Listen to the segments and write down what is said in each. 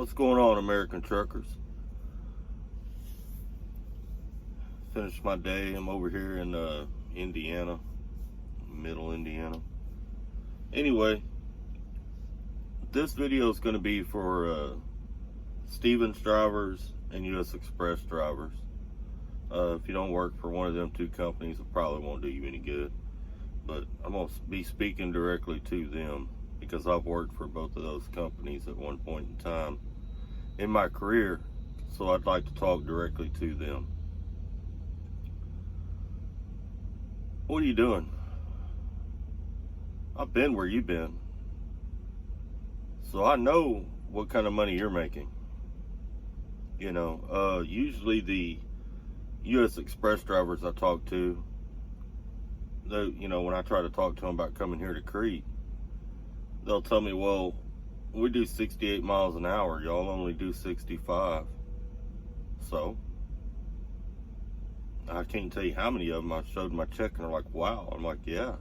What's going on, American truckers? Finished my day. I'm over here in Indiana, middle Indiana. Anyway, this video is going to be for Stevens drivers and USXPRESS drivers. If you don't work for one of them two companies, it probably won't do you any good. But I'm going to be speaking directly to them because I've worked for both of those companies at one point in time in my career. So I'd like to talk directly to them. What are you doing? I've been where you've been. So I know what kind of money you're making. You know, usually the USXPRESS drivers I talk to, you know, when I try to talk to them about coming here to Crete, they'll tell me, well, we do 68 miles an hour. Y'all only do 65. So I can't tell you how many of them I showed my check and they're like, wow. I'm like, yeah.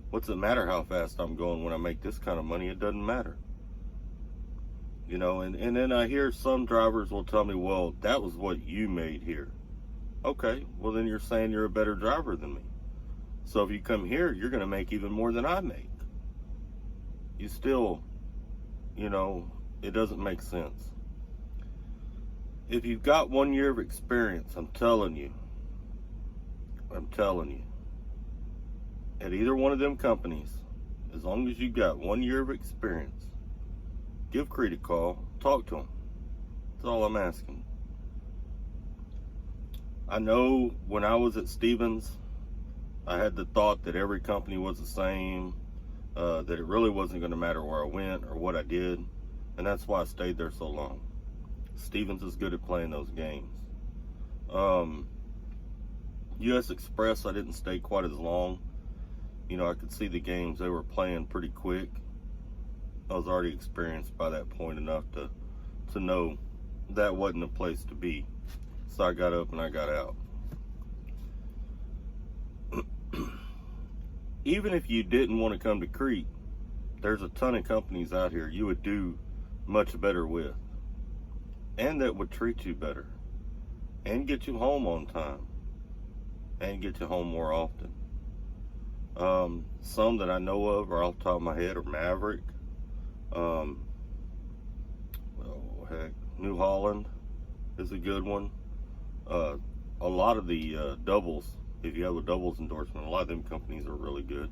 What's it matter how fast I'm going when I make this kind of money? It doesn't matter. You know, and then I hear some drivers will tell me, well, that was what you made here. Okay, well then you're saying you're a better driver than me. So if you come here, you're going to make even more than I make. You still, you know, it doesn't make sense. If you've got 1 year of experience, I'm telling you, at either one of them companies, as long as you've got 1 year of experience, give Crete a call, talk to them. That's all I'm asking. I know when I was at Stevens, I had the thought that every company was the same, that it really wasn't going to matter where I went or what I did, and that's why I stayed there so long. Stevens is good at playing those games. USXPRESS, I didn't stay quite as long. You know, I could see the games they were playing pretty quick. I was already experienced by that point enough to know that wasn't a place to be. So I got up and I got out. Even if you didn't want to come to Crete, there's a ton of companies out here you would do much better with, and that would treat you better, and get you home on time, and get you home more often. Some that I know of are off the top of my head are Maverick, New Holland is a good one. A lot of the doubles, if you have a doubles endorsement, a lot of them companies are really good.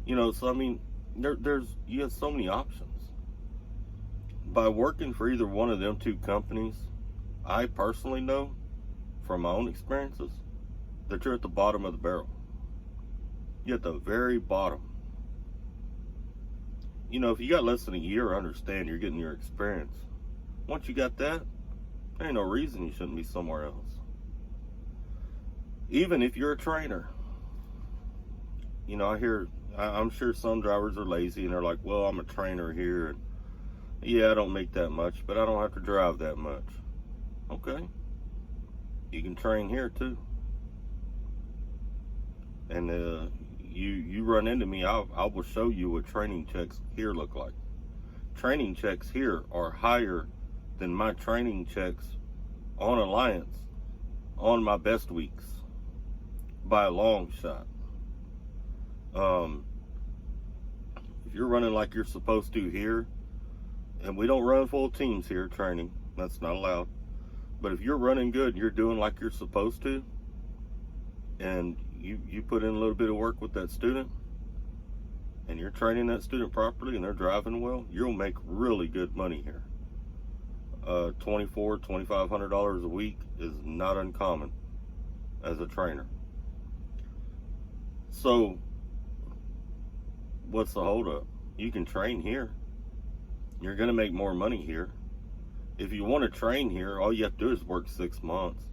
You know, so I mean, you have so many options. By working for either one of them two companies, I personally know from my own experiences that you're at the bottom of the barrel. You're at the very bottom. You know, if you got less than a year, I understand you're getting your experience. Once you got that, there ain't no reason you shouldn't be somewhere else. Even if you're a trainer. You know, I'm sure some drivers are lazy and they're like, well, I'm a trainer here, and yeah, I don't make that much, but I don't have to drive that much. Okay. You can train here too. And you run into me, I will show you what training checks here look like. Training checks here are higher than my training checks on Alliance on my best weeks by a long shot. If you're running like you're supposed to here, and we don't run full teams here training, that's not allowed, but if you're running good, you're doing like you're supposed to, and you put in a little bit of work with that student, and you're training that student properly, and they're driving well, you'll make really good money here. $2,500 a week is not uncommon as a trainer. So what's the holdup? You can train here. You're going to make more money here. If you want to train here, all you have to do is work 6 months.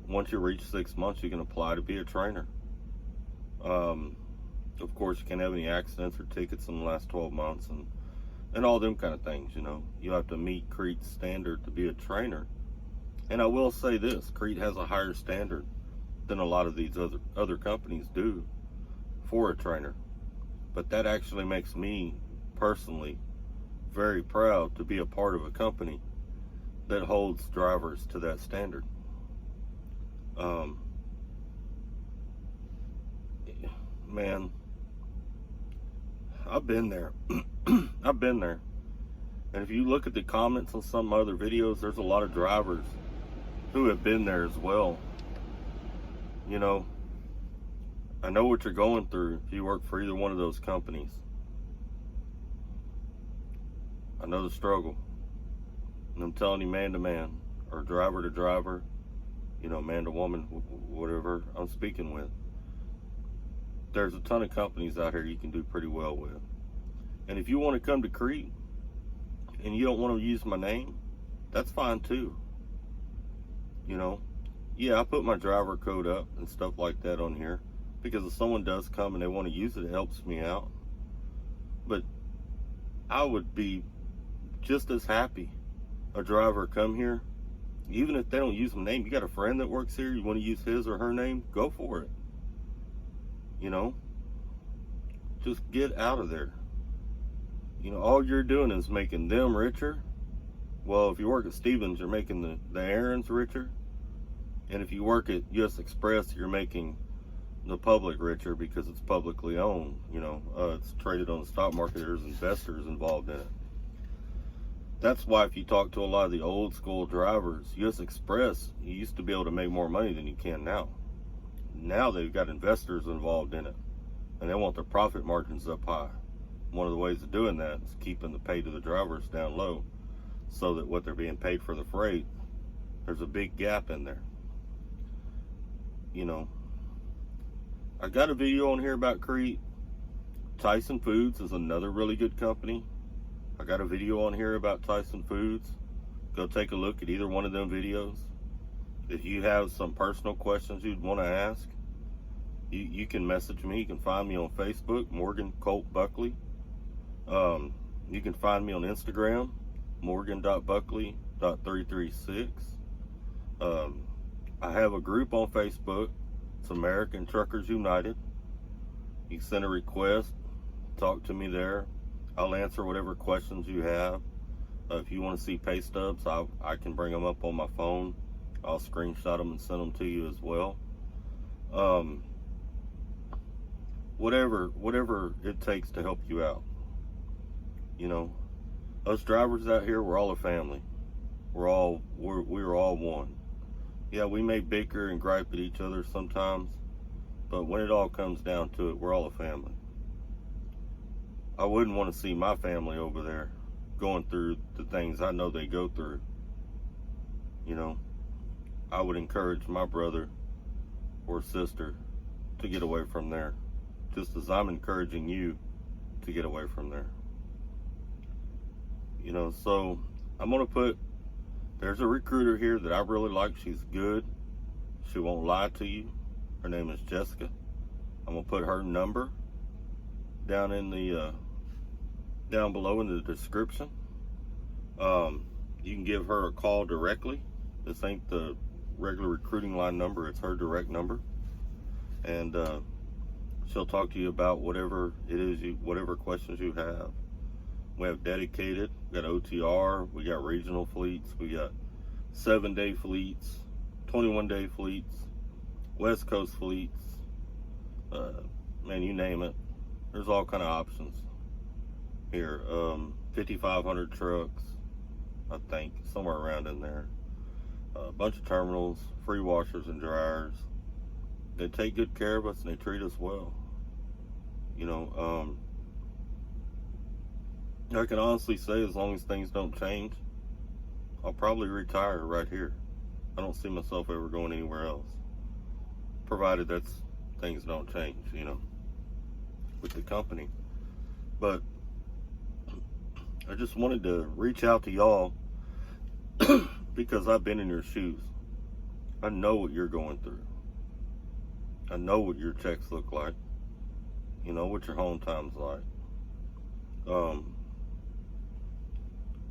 Once you reach 6 months, you can apply to be a trainer. Of course, you can't have any accidents or tickets in the last 12 months and all them kind of things, you know. You have to meet Crete's standard to be a trainer. And I will say this, Crete has a higher standard than a lot of these other companies do for a trainer. But that actually makes me personally very proud to be a part of a company that holds drivers to that standard. Man, I've been there. I've been there. And if you look at the comments on some other videos, there's a lot of drivers who have been there as well. You know, I know what you're going through if you work for either one of those companies. I know the struggle. And I'm telling you, man to man, or driver to driver, you know, man to woman, whatever I'm speaking with. There's a ton of companies out here you can do pretty well with. And if you want to come to Crete and you don't want to use my name, that's fine too. You know, yeah, I put my driver code up and stuff like that on here because if someone does come and they want to use it, it helps me out. But I would be just as happy a driver come here, even if they don't use my name. You got a friend that works here, you want to use his or her name, go for it. You know, just get out of there. You know, all you're doing is making them richer. Well, if you work at Stevens, you're making the errands richer. And if you work at USXPRESS, you're making the public richer because it's publicly owned. You know, it's traded on the stock market. There's investors involved in it. That's why if you talk to a lot of the old school drivers, USXPRESS, you used to be able to make more money than you can now. Now they've got investors involved in it, and they want their profit margins up high. One of the ways of doing that is keeping the pay to the drivers down low so that what they're being paid for the freight, there's a big gap in there. You know, I got a video on here about Crete. Tyson Foods is another really good company. I got a video on here about Tyson Foods. Go take a look at either one of them videos. If you have some personal questions you'd want to ask, you can message me. You can find me on Facebook, Morgan Colt Buckley. You can find me on Instagram, morgan.buckley.336. I have a group on Facebook. It's American Truckers United. You can send a request, talk to me there. I'll answer whatever questions you have. If you want to see pay stubs, I can bring them up on my phone. I'll screenshot them and send them to you as well. Whatever it takes to help you out. You know, us drivers out here, we're all a family. We're all one. Yeah, we may bicker and gripe at each other sometimes, but when it all comes down to it, we're all a family. I wouldn't want to see my family over there going through the things I know they go through. You know, I would encourage my brother or sister to get away from there, just as I'm encouraging you to get away from there. You know, so I'm going to put, there's a recruiter here that I really like. She's good. She won't lie to you. Her name is Jessica. I'm going to put her number down in the, down below in the description. You can give her a call directly. This ain't the regular recruiting line number. It's her direct number. And she'll talk to you about whatever it is, whatever questions you have. We have dedicated, we got OTR, we got regional fleets, we got 7-day fleets, 21-day fleets, West Coast fleets, man, you name it. There's all kind of options here. 5,500 trucks, I think, somewhere around in there. A bunch of terminals, free washers and dryers. They take good care of us and they treat us well. You know, I can honestly say as long as things don't change, I'll probably retire right here. I don't see myself ever going anywhere else, provided things don't change, you know, with the company. But I just wanted to reach out to y'all because I've been in your shoes. I know what you're going through. I know what your checks look like. You know what your home time's like.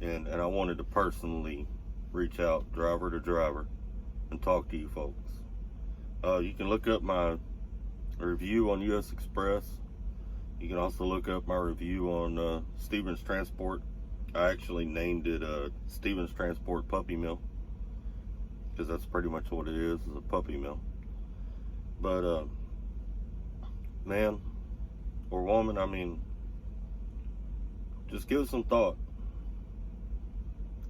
And I wanted to personally reach out driver to driver and talk to you folks. You can look up my review on USXPRESS. You can also look up my review on Stevens Transport I actually named it Stevens Transport Puppy Mill, because that's pretty much what it is a puppy mill. But man or woman, I mean, just give it some thought.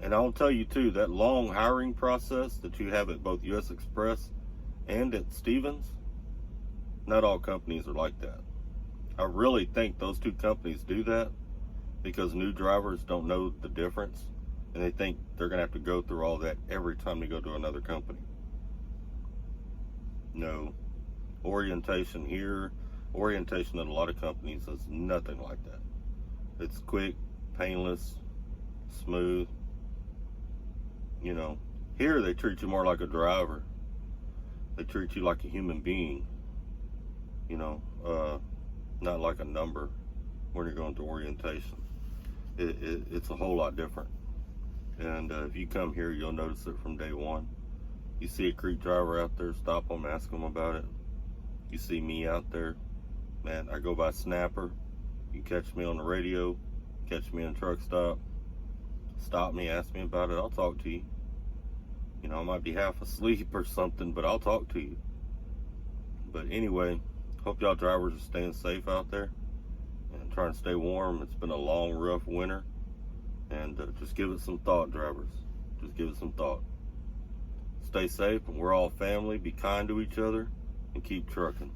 And I'll tell you too, that long hiring process that you have at both US Express and at Stevens, not all companies are like that. I really think those two companies do that because new drivers don't know the difference, and they think they're going to have to go through all that every time they go to another company. No. Orientation here, orientation at a lot of companies is nothing like that. It's quick, painless, smooth. You know, here they treat you more like a driver. They treat you like a human being. You know, not like a number when you're going to orientation. It's a whole lot different. And if you come here, you'll notice it from day one. You see a Crete driver out there, stop them, ask them about it. You see me out there, man, I go by Snapper. You catch me on the radio, catch me in a truck stop me, ask me about it, I'll talk to you. You know, I might be half asleep or something, but I'll talk to you. But anyway, hope y'all drivers are staying safe out there and trying to stay warm. It's been a long, rough winter. And just give it some thought, drivers. Just give it some thought. Stay safe, and we're all family. Be kind to each other, and keep trucking.